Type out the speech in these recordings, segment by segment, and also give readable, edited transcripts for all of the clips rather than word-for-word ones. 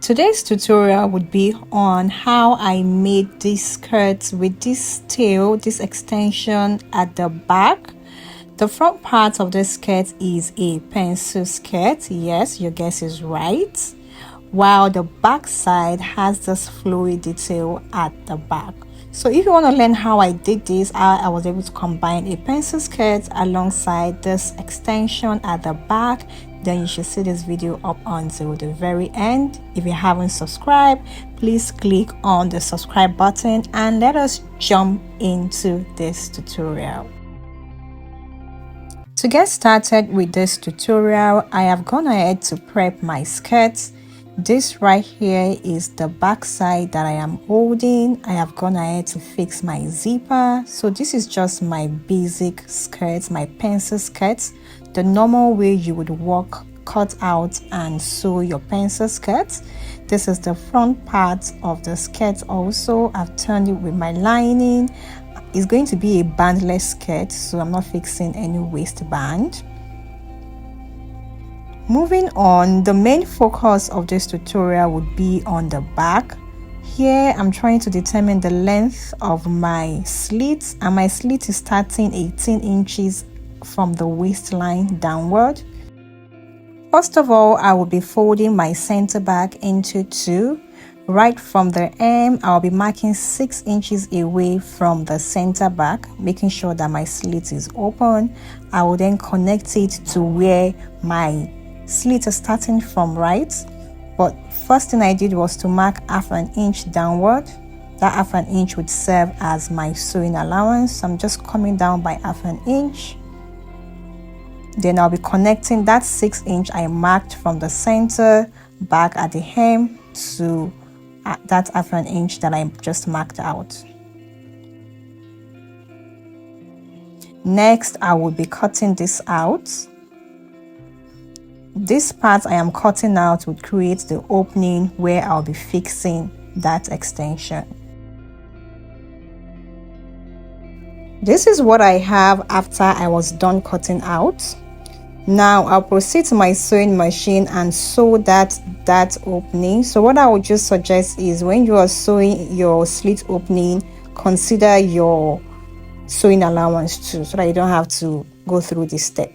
Today's tutorial would be on how I made this skirt with this tail, this extension at the back. The front part of the skirt is a pencil skirt. Yes, your guess is right. While the back side has this flowy detail at the back. So if you want to learn how I did this, I was able to combine a pencil skirt alongside this extension at the back. Then you should see this video up until the very end. If you haven't subscribed, please click on the subscribe button and let us jump into this tutorial. To get started with this tutorial, I have gone ahead to prep my skirt. This right here is the back side that I am holding. I have gone ahead to fix my zipper. So this is just my basic skirt, my pencil skirt, the normal way you would cut out and sew your pencil skirt. This is the front part of the skirt also. I've turned it with my lining. It's going to be a bandless skirt, so I'm not fixing any waistband. Moving on, the main focus of this tutorial would be on the back. Here I'm trying to determine the length of my slit, and my slit is starting 18 inches from the waistline downward. First of all, I will be folding my center back into two. Right from the hem, I'll be marking 6 inches away from the center back, making sure that my slit is open. I will then connect it to where my slit is starting from, right? But first thing I did was to mark half an inch downward. That half an inch would serve as my sewing allowance. So I'm just coming down by half an inch. Then I'll be connecting that 6 inch I marked from the center back at the hem to that half an inch that I just marked out. Next, I will be cutting this out. This part I am cutting out would create the opening where I'll be fixing that extension. This is what I have after I was done cutting out. Now I'll proceed to my sewing machine and sew that opening. So what I would just suggest is when you are sewing your slit opening, consider your sewing allowance too, so that you don't have to go through this step.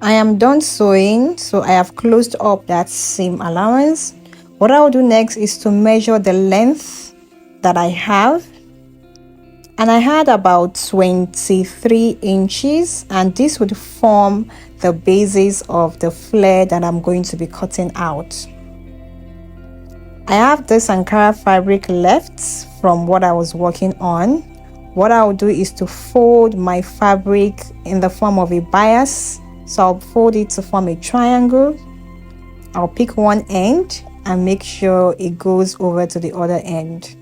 I am done sewing, so I have closed up that seam allowance. What I will do next is to measure the length that I have. And I had about 23 inches, and this would form the basis of the flare that I'm going to be cutting out. I have this Ankara fabric left from what I was working on. What I'll do is to fold my fabric in the form of a bias. So I'll fold it to form a triangle. I'll pick one end and make sure it goes over to the other end.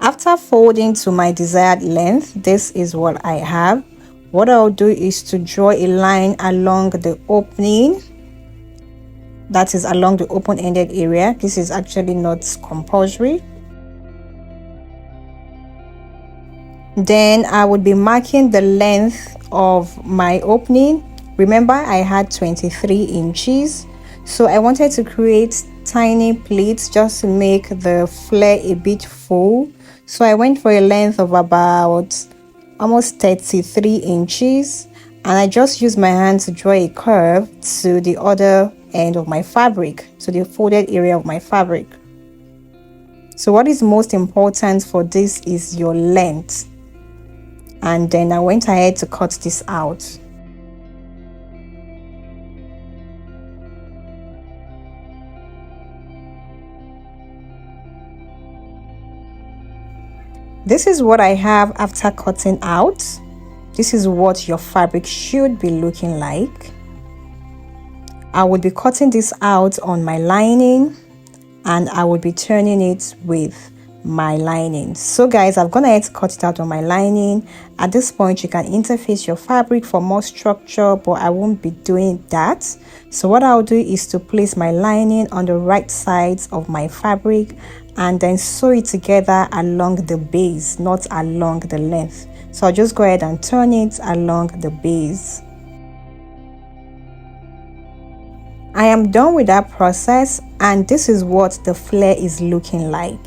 After folding to my desired length, this is what I have. What I'll do is to draw a line along the opening, that is along the open-ended area. This is actually not compulsory. Then I would be marking the length of my opening. Remember, I had 23 inches. So I wanted to create tiny pleats just to make the flare a bit full. So I went for a length of about almost 33 inches. And I just used my hand to draw a curve to the other end of my fabric, to the folded area of my fabric. So what is most important for this is your length. And then I went ahead to cut this out. This is what I have after cutting out. This is what your fabric should be looking like. I would be cutting this out on my lining, and I would be turning it with my lining. So guys, I've gone ahead to cut it out on my lining. At this point, you can interface your fabric for more structure, but I won't be doing that. So what I'll do is to place my lining on the right sides of my fabric and then sew it together along the base, not along the length. So I'll just go ahead and turn it along the base. I am done with that process, and this is what the flare is looking like.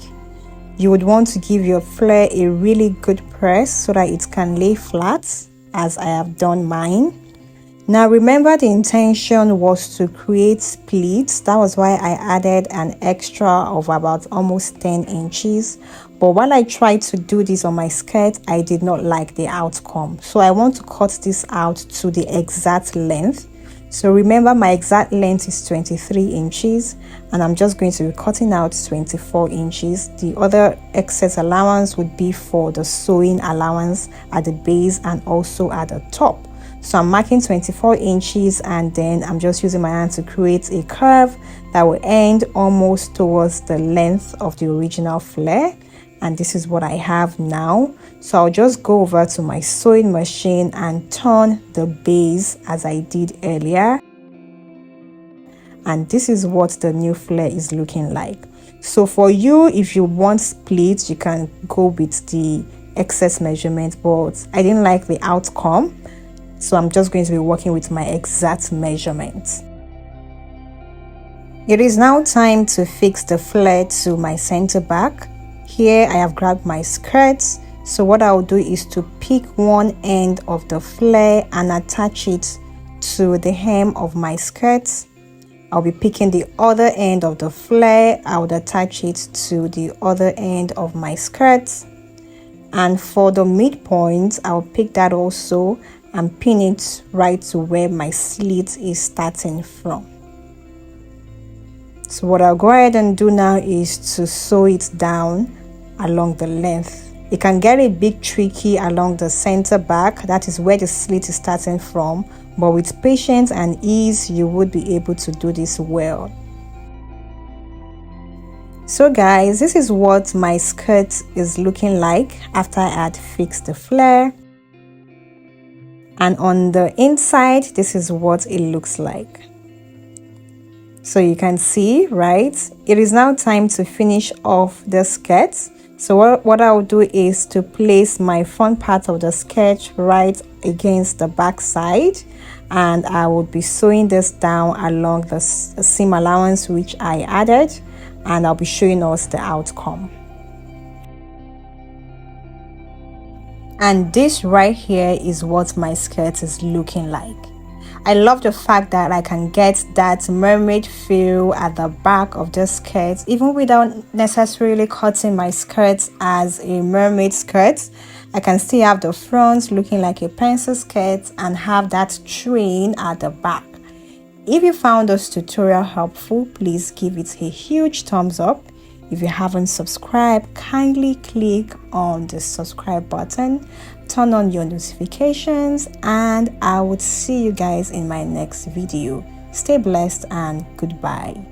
You would want to give your flare a really good press so that it can lay flat, as I have done mine. Now remember, the intention was to create pleats. That was why I added an extra of about almost 10 inches. But while I tried to do this on my skirt, I did not like the outcome. So I want to cut this out to the exact length. So remember, my exact length is 23 inches and I'm just going to be cutting out 24 inches. The other excess allowance would be for the sewing allowance at the base and also at the top. So I'm marking 24 inches and then I'm just using my hand to create a curve that will end almost towards the length of the original flare. And this is what I have now. So I'll just go over to my sewing machine and turn the base as I did earlier. And this is what the new flare is looking like. So for you, if you want splits, you can go with the excess measurement, but I didn't like the outcome. So I'm just going to be working with my exact measurement. It is now time to fix the flare to my center back. Here I have grabbed my skirts. So what I'll do is to pick one end of the flare and attach it to the hem of my skirts. I'll be picking the other end of the flare. I would attach it to the other end of my skirts. And for the midpoint, I'll pick that also and pin it right to where my slit is starting from. So what I'll go ahead and do now is to sew it down along the length. It can get a bit tricky along the center back, that is where the slit is starting from, but with patience and ease you would be able to do this well. So guys, this is what my skirt is looking like after I had fixed the flare. And on the inside, this is what it looks like. So you can see, right? It is now time to finish off the skirt. So what I'll do is to place my front part of the skirt right against the back side. And I will be sewing this down along the seam allowance which I added. And I'll be showing us the outcome. And this right here is what my skirt is looking like. I love the fact that I can get that mermaid feel at the back of the skirt even without necessarily cutting my skirt as a mermaid skirt. I can still have the front looking like a pencil skirt and have that train at the back. If you found this tutorial helpful, please give it a huge thumbs up. If you haven't subscribed, kindly click on the subscribe button, turn on your notifications, and I would see you guys in my next video. Stay blessed and goodbye.